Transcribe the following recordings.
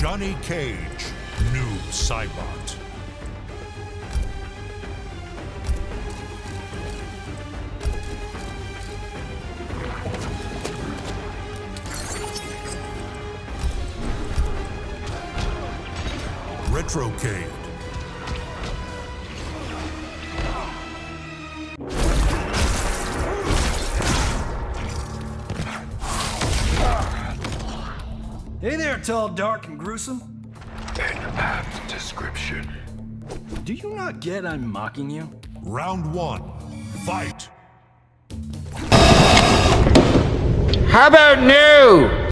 Johnny Cage, Noob Saibot. Retrocade. Hey there, tall, dark, and gruesome. An apt description. Do you not get I'm mocking you? Round one, fight! How about no?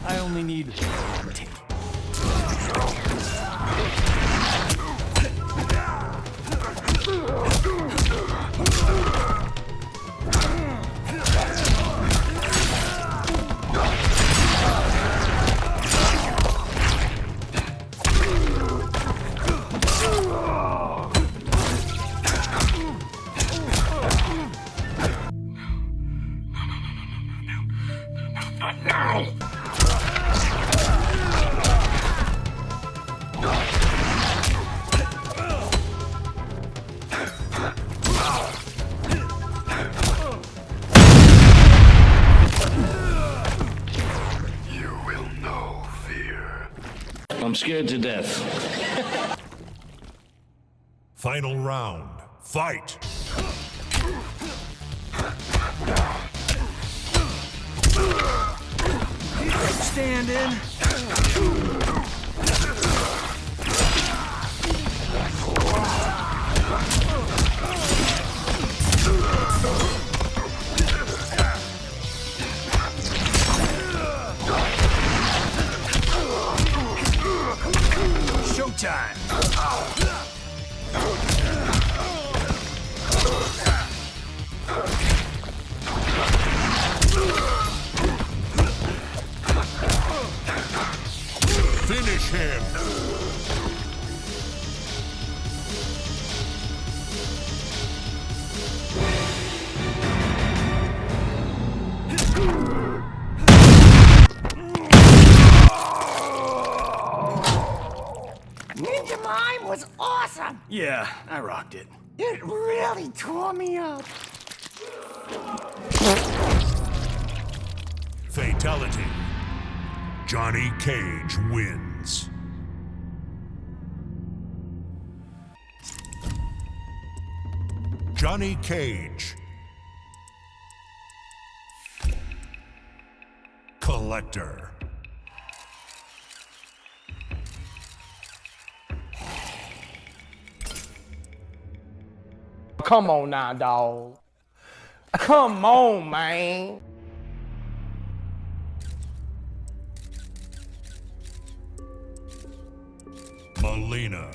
I only need tape. You will know fear. I'm scared to death. Final round, fight! Stand in. Showtime. Finish him! Ninja Mime was awesome! Yeah, I rocked it. It really tore me up. Fatality. Johnny Cage wins. Johnny Cage. Collector. Come on now, dawg. Come on, man. Melina.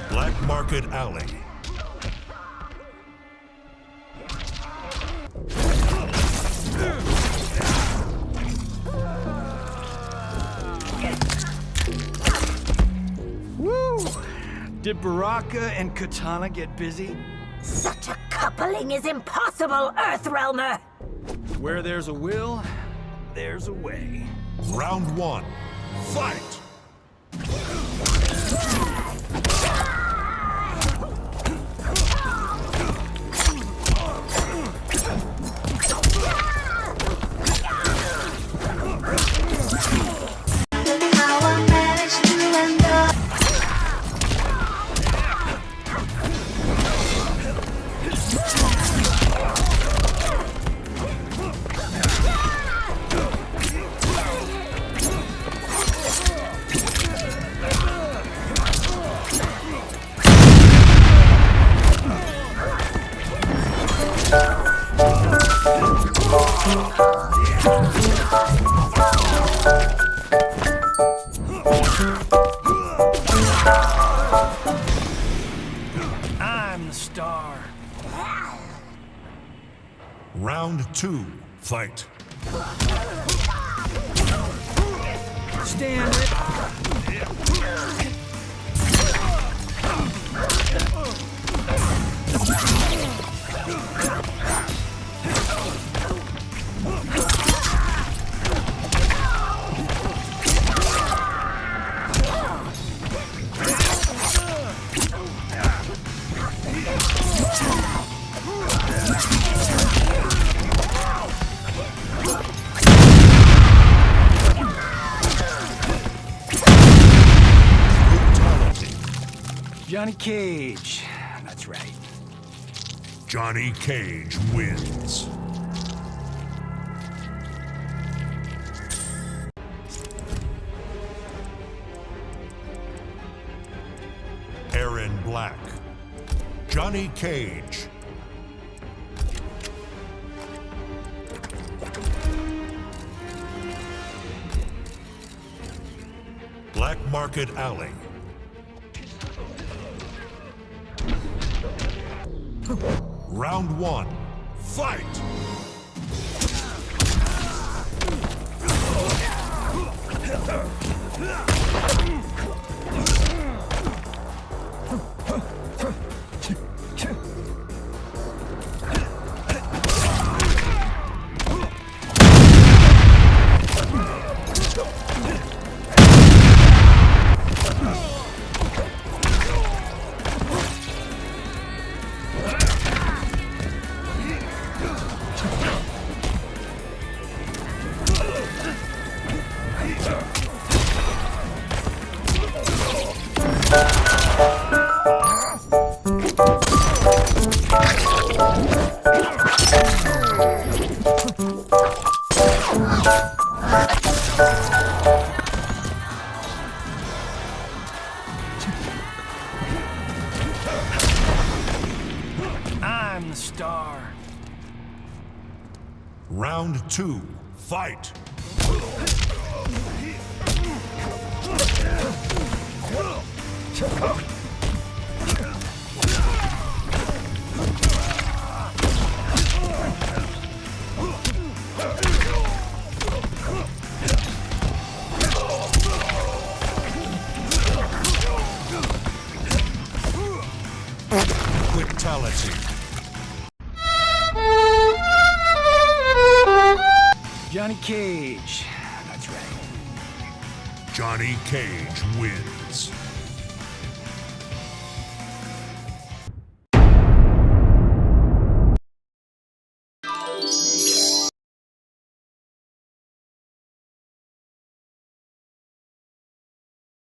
Black Market Alley. Woo! Did Baraka and Katana get busy? Such a coupling is impossible, Earthrealmer! Where there's a will, there's a way. Round one, fight! I'm the star. Round 2. Fight. Stand Johnny Cage. That's right. Johnny Cage wins. Aaron Black. Johnny Cage. Black Market Alley. Round 1. Fight! I'm the star. Round 2. Fight! Fatality. Johnny Cage. That's right. Johnny Cage wins.